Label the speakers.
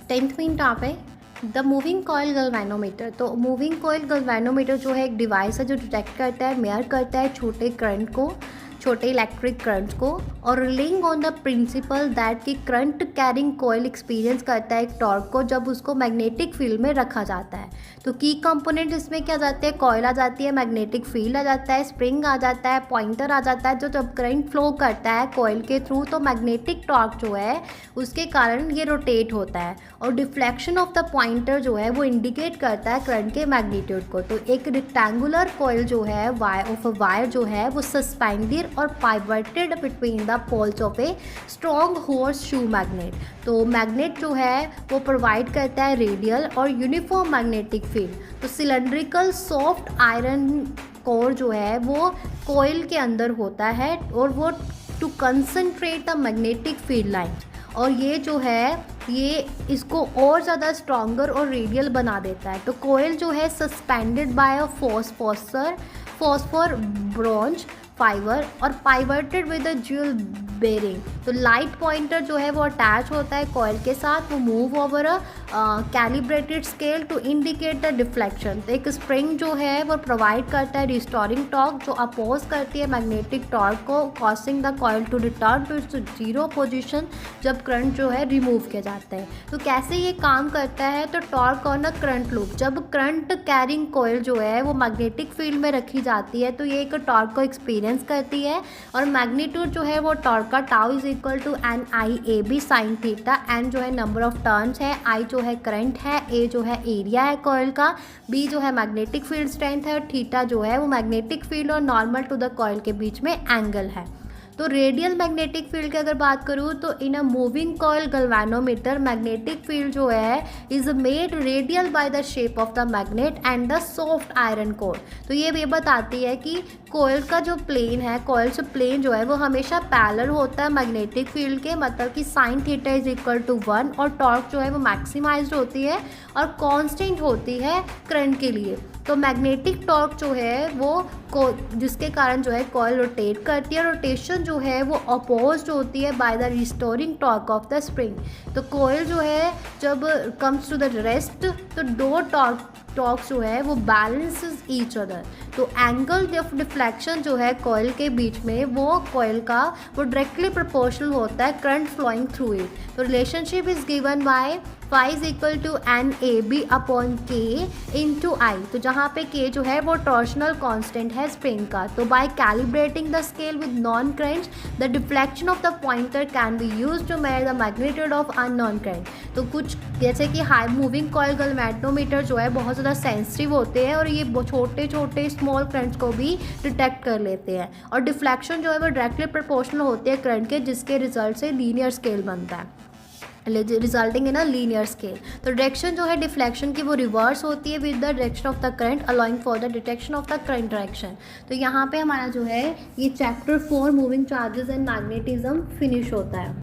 Speaker 1: 10th minute आप है the moving coil गल्वेनोमीटर। तो मूविंग कॉयल गल्वेनोमीटर जो है एक डिवाइस है जो डिटेक्ट करता है, मेयर करता है छोटे करंट को, छोटे इलेक्ट्रिक करंट्स को, और railing on the principal that कि करंट कैरिंग कॉयल एक्सपीरियंस करता है एक टॉर्क को जब उसको मैग्नेटिक फील्ड में रखा जाता है। तो की कंपोनेंट इसमें क्या जाते हैं, कॉयल आ जाती है, मैग्नेटिक फील्ड आ जाता है, स्प्रिंग आ जाता है, पॉइंटर आ जाता है। जो जब करंट फ्लो करता है कॉयल के थ्रू तो मैग्नेटिक टॉर्क जो है उसके कारण ये रोटेट होता है, और डिफ्लेक्शन ऑफ द पॉइंटर जो है वो इंडिकेट करता है करंट के मैग्नीट्यूड को। तो एक रेक्टेंगुलर कॉयल जो है वायर जो है वो सस्पेंडेड और pivoted between the poles of a strong horseshoe magnet. तो मैग्नेट जो है वो प्रोवाइड करता है रेडियल और यूनिफॉर्म मैग्नेटिक फील्ड। तो सिलेंड्रिकल सॉफ्ट आयरन कोर जो है वो कॉइल के अंदर होता है और वो to concentrate the magnetic field line, और ये जो है ये इसको और ज़्यादा स्ट्रॉन्गर और रेडियल बना देता है। तो कॉइल जो है सस्पेंडेड बाय अ फॉस्फोर ब्रॉन्ज फाइबर और पाइवर्टेड विद अ ज्यूल बेरिंग। तो लाइट पॉइंटर जो है वो अटैच होता है कॉइल के साथ, वो move over a calibrated scale to indicate the deflection. तो एक स्प्रिंग जो है वो प्रोवाइड करता है रिस्टोरिंग टॉर्क जो अपोज करती है मैग्नेटिक टॉर्क को, causing the coil to return to its zero position जब करंट जो है रिमूव किया जाता है। तो कैसे ये काम करता है, तो torque on a current loop, जब करंट कैरिंग कॉइल जो है वो मैग्नेटिक फील्ड में रखी जाती है तो ये एक टॉर्क को एक्सपीरियंस करती है, और मैग्नीट्यूड जो है वो टॉर्क का tau is equal to N I A B sine theta. N जो है नंबर ऑफ टर्न्स है, आई जो है करंट है, ए जो है एरिया है कॉइल का, बी जो है मैग्नेटिक फील्ड स्ट्रेंथ है, और थीटा जो है वो मैग्नेटिक फील्ड और नॉर्मल टू द कॉइल के बीच में एंगल है। तो रेडियल मैग्नेटिक फील्ड की अगर बात करूँ तो in a moving coil galvanometer magnetic field जो है is made radial by the shape of the magnet and the soft iron core. तो ये बताती है कि कॉइल का जो प्लेन है, कॉइल से प्लेन जो है वो हमेशा पैरेलल होता है मैग्नेटिक फील्ड के, मतलब कि sine theta is equal to 1, और टॉर्क जो है वो मैक्सिमाइज्ड होती है और कांस्टेंट होती है करंट के लिए। तो मैग्नेटिक टॉर्क जो है वो जिसके कारण जो है कॉइल रोटेट करती है, रोटेशन जो है वो अपोज्ड होती है by the restoring torque of the spring. तो कॉइल जो है जब कम्स टू द रेस्ट तो दो टॉर्क जो है वो बैलेंसेस ईच अदर। तो एंगल ऑफ डिफ्लेक्शन जो है कॉइल के बीच में वो कॉइल का वो डायरेक्टली प्रोपोर्शनल होता है करंट फ्लोइंग थ्रू इट। तो relationship is given by phi is equal to N A B upon K into I. तो जहाँ पे के जो है वो टॉर्शनल कांस्टेंट है स्प्रिंग का। तो by calibrating the scale with known currents the deflection of the pointer can be use to measure the magnitude of unknown current. तो कुछ जैसे कि हाई मूविंग कॉइल गल्वेनोमीटर जो है बहुत ज़्यादा सेंसिटिव होते हैं और ये छोटे छोटे स्मॉल करंट्स को भी डिटेक्ट कर लेते हैं, और डिफ्लेक्शन जो है वो डायरेक्टली प्रोपोर्शनल होती है करंट के, जिसके रिजल्ट से लीनियर स्केल बनता है, resulting in a linear scale. तो डायरेक्शन जो है डिफ्लेक्शन की वो रिवर्स होती है with the direction of the current allowing for the detection of the current direction. तो यहाँ पे हमारा जो है ये chapter 4 moving charges and magnetism finish होता है।